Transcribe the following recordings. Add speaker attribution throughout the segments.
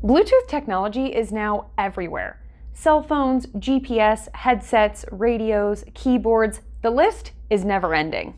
Speaker 1: Bluetooth technology is now everywhere. Cell phones, GPS, headsets, radios, keyboards, the list is never ending.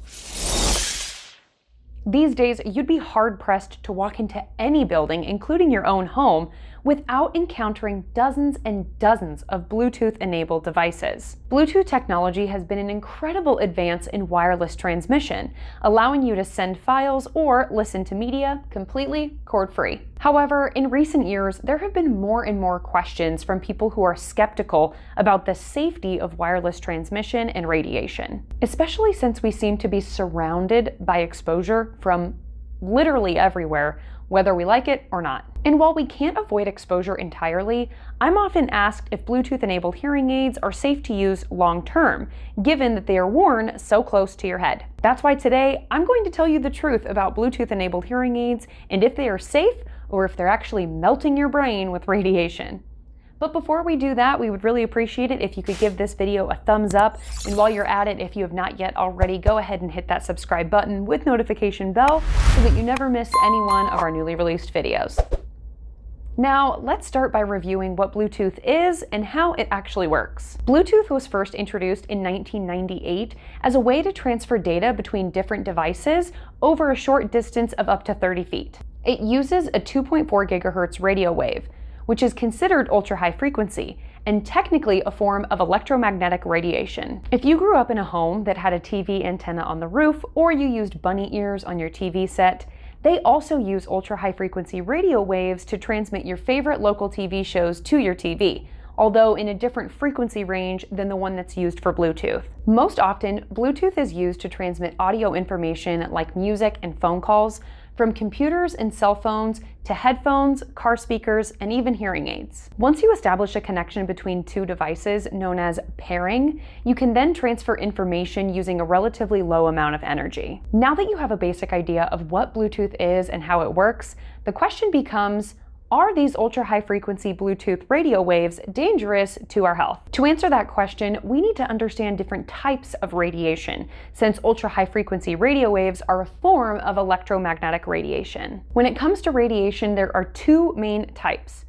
Speaker 1: These days, you'd be hard-pressed to walk into any building, including your own home, without encountering dozens and dozens of Bluetooth-enabled devices. Bluetooth technology has been an incredible advance in wireless transmission, allowing you to send files or listen to media completely cord-free. However, in recent years, there have been more and more questions from people who are skeptical about the safety of wireless transmission and radiation, especially since we seem to be surrounded by exposure from literally everywhere, whether we like it or not. And while we can't avoid exposure entirely, I'm often asked if Bluetooth-enabled hearing aids are safe to use long-term, given that they are worn so close to your head. That's why today, I'm going to tell you the truth about Bluetooth-enabled hearing aids and if they are safe or if they're actually melting your brain with radiation. But before we do that, we would really appreciate it if you could give this video a thumbs up. And while you're at it, if you have not yet already, go ahead and hit that subscribe button with notification bell so that you never miss any one of our newly released videos. Now, let's start by reviewing what Bluetooth is and how it actually works. Bluetooth was first introduced in 1998 as a way to transfer data between different devices over a short distance of up to 30 feet. It uses a 2.4 gigahertz radio wave, which is considered ultra-high frequency and technically a form of electromagnetic radiation. If you grew up in a home that had a TV antenna on the roof or you used bunny ears on your TV set, they also use ultra-high frequency radio waves to transmit your favorite local TV shows to your TV, although in a different frequency range than the one that's used for Bluetooth. Most often, Bluetooth is used to transmit audio information like music and phone calls, from computers and cell phones to headphones, car speakers, and even hearing aids. Once you establish a connection between two devices known as pairing, you can then transfer information using a relatively low amount of energy. Now that you have a basic idea of what Bluetooth is and how it works, the question becomes, are these ultra-high frequency Bluetooth radio waves dangerous to our health? To answer that question, we need to understand different types of radiation, since ultra-high frequency radio waves are a form of electromagnetic radiation. When it comes to radiation, there are two main types: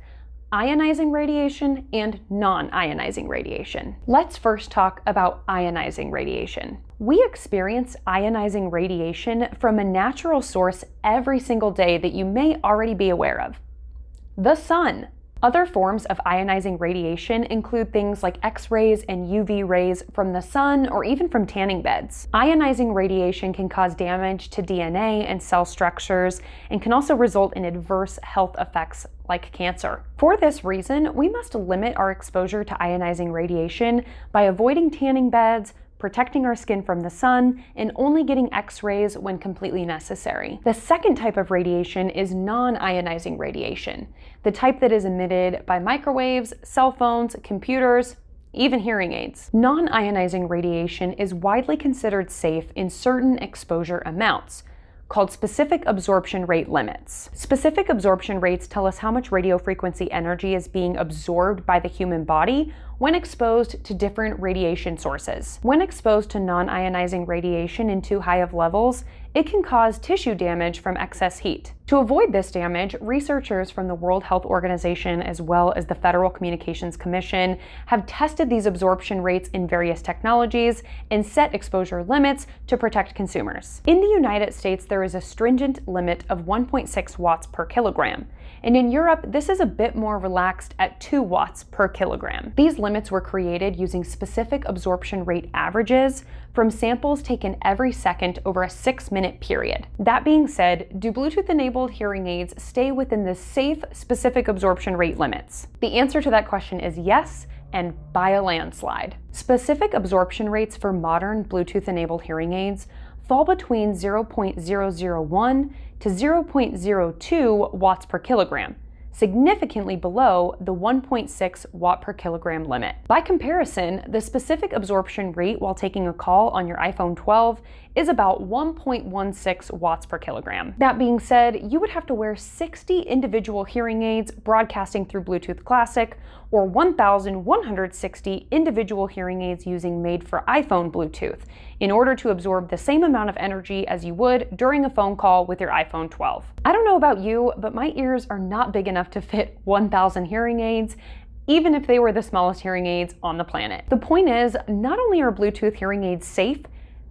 Speaker 1: ionizing radiation and non-ionizing radiation. Let's first talk about ionizing radiation. We experience ionizing radiation from a natural source every single day that you may already be aware of: the sun. Other forms of ionizing radiation include things like X-rays and UV rays from the sun or even from tanning beds. Ionizing radiation can cause damage to DNA and cell structures and can also result in adverse health effects like cancer. For this reason, we must limit our exposure to ionizing radiation by avoiding tanning beds, protecting our skin from the sun, and only getting X-rays when completely necessary. The second type of radiation is non-ionizing radiation, the type that is emitted by microwaves, cell phones, computers, even hearing aids. Non-ionizing radiation is widely considered safe in certain exposure amounts, called specific absorption rate limits. Specific absorption rates tell us how much radio frequency energy is being absorbed by the human body when exposed to different radiation sources. When exposed to non-ionizing radiation in too high of levels, it can cause tissue damage from excess heat. To avoid this damage, researchers from the World Health Organization as well as the Federal Communications Commission have tested these absorption rates in various technologies and set exposure limits to protect consumers. In the United States, there is a stringent limit of 1.6 watts per kilogram, and in Europe, this is a bit more relaxed at 2 watts per kilogram. These limits were created using specific absorption rate averages from samples taken every second over a 6-minute period. That being said, do Bluetooth-enabled hearing aids stay within the safe specific absorption rate limits? The answer to that question is yes, and by a landslide. Specific absorption rates for modern Bluetooth-enabled hearing aids fall between 0.001 to 0.02 watts per kilogram, significantly below the 1.6 watt per kilogram limit. By comparison, the specific absorption rate while taking a call on your iPhone 12 is about 1.16 watts per kilogram. That being said, you would have to wear 60 individual hearing aids broadcasting through Bluetooth Classic, or 1,160 individual hearing aids using made-for-iPhone Bluetooth in order to absorb the same amount of energy as you would during a phone call with your iPhone 12. I don't know about you, but my ears are not big enough to fit 1,000 hearing aids, even if they were the smallest hearing aids on the planet. The point is, not only are Bluetooth hearing aids safe,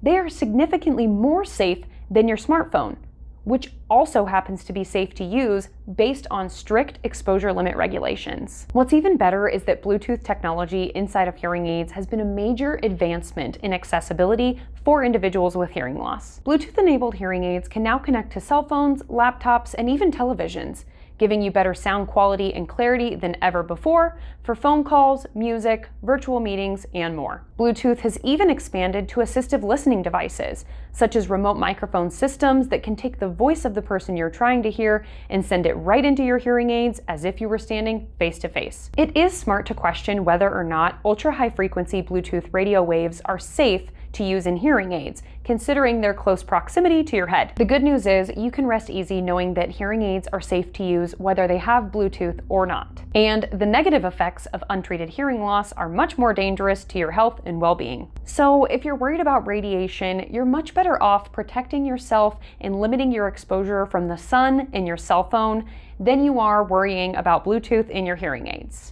Speaker 1: they are significantly more safe than your smartphone, which also happens to be safe to use based on strict exposure limit regulations. What's even better is that Bluetooth technology inside of hearing aids has been a major advancement in accessibility for individuals with hearing loss. Bluetooth-enabled hearing aids can now connect to cell phones, laptops, and even televisions, giving you better sound quality and clarity than ever before for phone calls, music, virtual meetings, and more. Bluetooth has even expanded to assistive listening devices, such as remote microphone systems that can take the voice of the person you're trying to hear and send it right into your hearing aids as if you were standing face to face. It is smart to question whether or not ultra-high frequency Bluetooth radio waves are safe to use in hearing aids, considering their close proximity to your head. The good news is you can rest easy knowing that hearing aids are safe to use whether they have Bluetooth or not. And the negative effects of untreated hearing loss are much more dangerous to your health and well-being. So if you're worried about radiation, you're much better off protecting yourself and limiting your exposure from the sun and your cell phone than you are worrying about Bluetooth in your hearing aids.